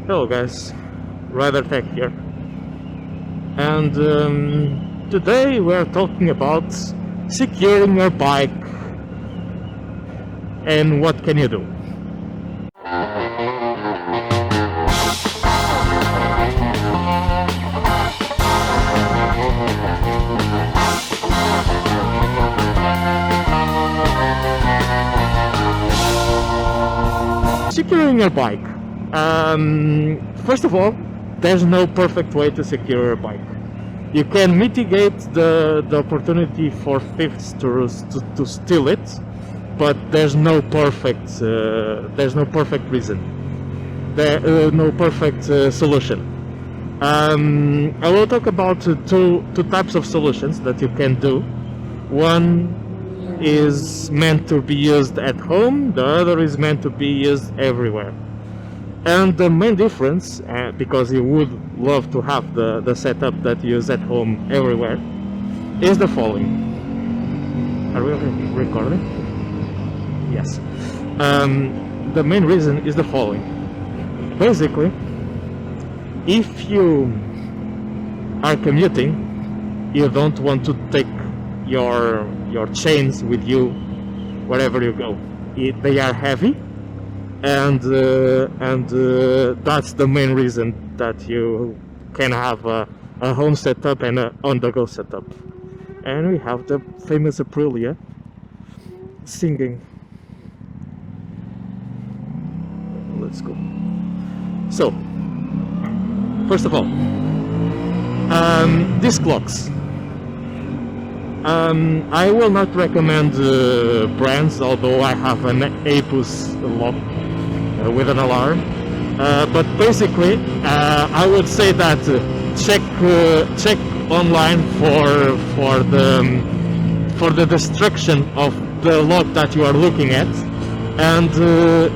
Hello guys, RiderTech here, and today we're talking about securing your bike and what can you do. Securing your bike. First of all, there's no perfect way to secure your bike. You can mitigate the opportunity for thieves to steal it, but there's no perfect reason. No perfect solution. I will talk about two types of solutions that you can do. One is meant to be used at home, the other is meant to be used everywhere. And the main difference, because you would love to have the setup that you use at home everywhere, is the following. Are we recording? Yes. The main reason is the following. Basically, if you are commuting, you don't want to take your chains with you wherever you go. They are heavy, and that's the main reason that you can have a home setup and a on-the-go setup. And we have the famous Aprilia singing. Let's go. So, first of all, disc locks. I will not recommend brands, although I have an neighbours lock with an alarm. But basically, I would say that check online for the destruction of the lock that you are looking at. And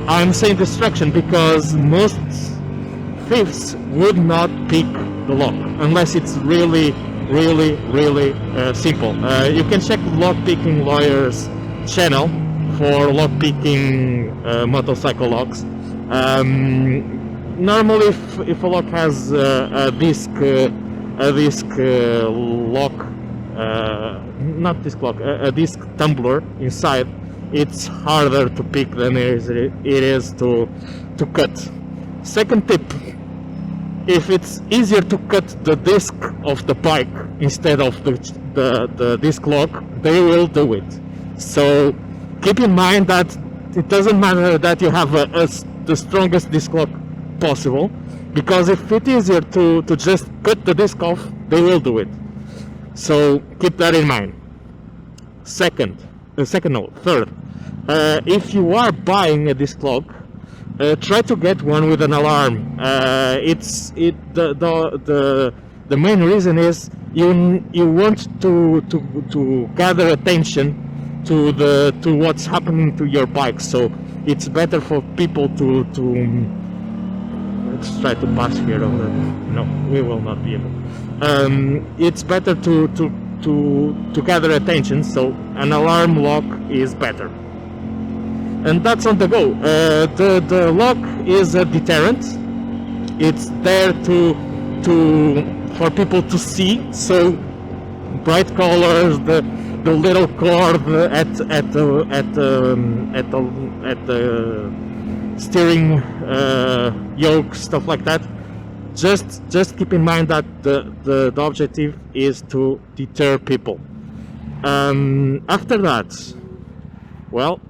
I'm saying destruction because most thieves would not pick the lock unless it's really simple. You can check lock-picking lawyers channel for lock-picking motorcycle locks. Normally, if a lock has a disc lock, not disc lock, a disc tumbler inside, it's harder to pick than it is to cut. Second tip: if it's easier to cut the disc of the bike instead of the disc lock, they will do it. So keep in mind that it doesn't matter that you have the strongest disc lock possible, because if it's easier to just cut the disc off, they will do it. So keep that in mind. Third, if you are buying a disc lock, try to get one with an alarm. The main reason is you want to gather attention to what's happening to your bike. So it's better for people to let's try to pass here. No, we will not be able. It's better to gather attention. So an alarm lock is better. And that's on the go. The lock is a deterrent. It's there for people to see. So bright colors, the little cord at the steering yoke, stuff like that. Just keep in mind that the objective is to deter people. After that, well,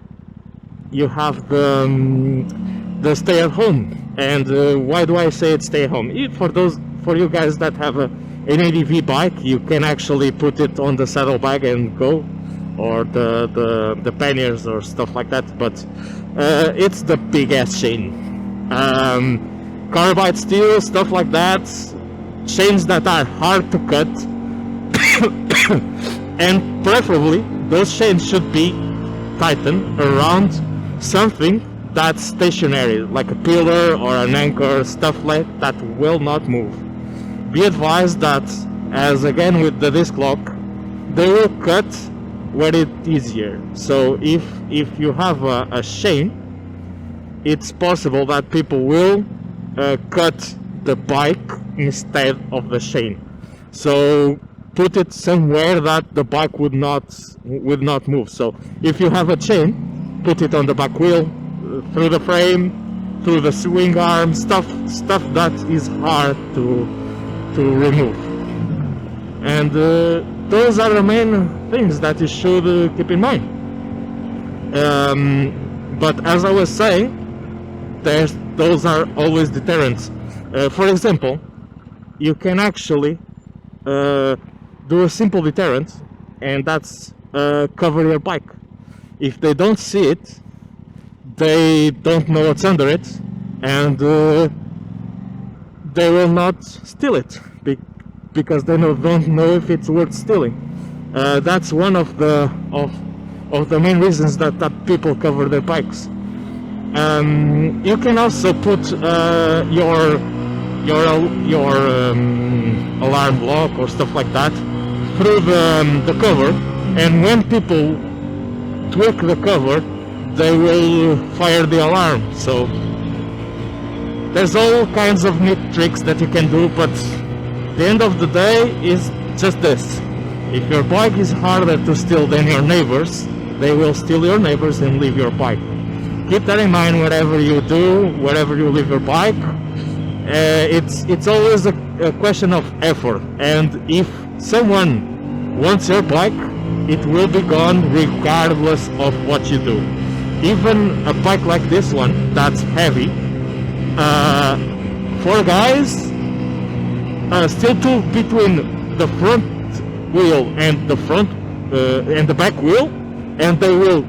you have the stay at home. And why do I say it's stay at home? For you guys that have an Adv bike, you can actually put it on the saddlebag and go, or the panniers or stuff like that. But it's the big ass chain, carbide steel, stuff like that, chains that are hard to cut, and preferably those chains should be tightened around something that's stationary, like a pillar or an anchor, stuff like that will not move. Be advised that, as again with the disc lock, they will cut where it's easier. So if you have a chain, it's possible that people will cut the bike instead of the chain. So put it somewhere that the bike would not move. So if you have a chain, put it on the back wheel, through the frame, through the swing arm, stuff that is hard to remove. And those are the main things that you should keep in mind. But as I was saying, those are always deterrents. For example, you can actually do a simple deterrent, and that's cover your bike. If they don't see it, they don't know what's under it, and they will not steal it because they don't know if it's worth stealing. That's one of the main reasons that people cover their bikes. You can also put your alarm block or stuff like that through the cover, and when people tweak the cover, they will fire the alarm. So there's all kinds of neat tricks that you can do, but the end of the day is just this: if your bike is harder to steal than your neighbors, they will steal your neighbors and leave your bike. Keep that in mind whatever you do, wherever you leave your bike. It's always a question of effort, and if someone wants your bike, it will be gone regardless of what you do. Even a bike like this one, that's heavy, for guys, still two between the front wheel and the back wheel, and they will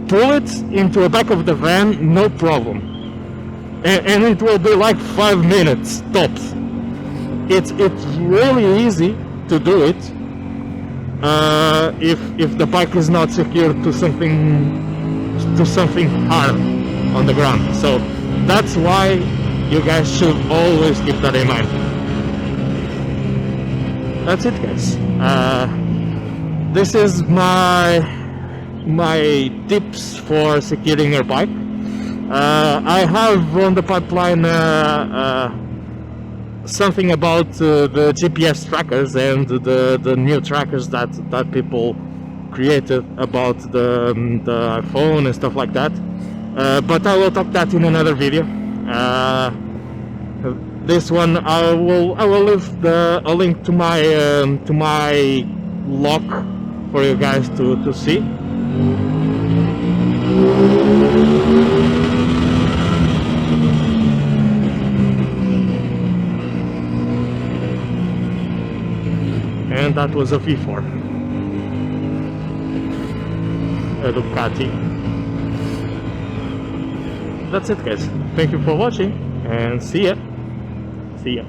pull it into the back of the van, no problem. And it will be like 5 minutes tops. It's really easy to do it if the bike is not secured to something hard on the ground. So that's why you guys should always keep that in mind. That's it, guys. This is my tips for securing your bike. I have on the pipeline something about the GPS trackers and the new trackers that people created about the iPhone and stuff like that. But I will talk that in another video. This one I will leave a link to my lock for you guys to see. And that was a V4, a Ducati. That's it, guys. Thank you for watching, and see ya. See ya.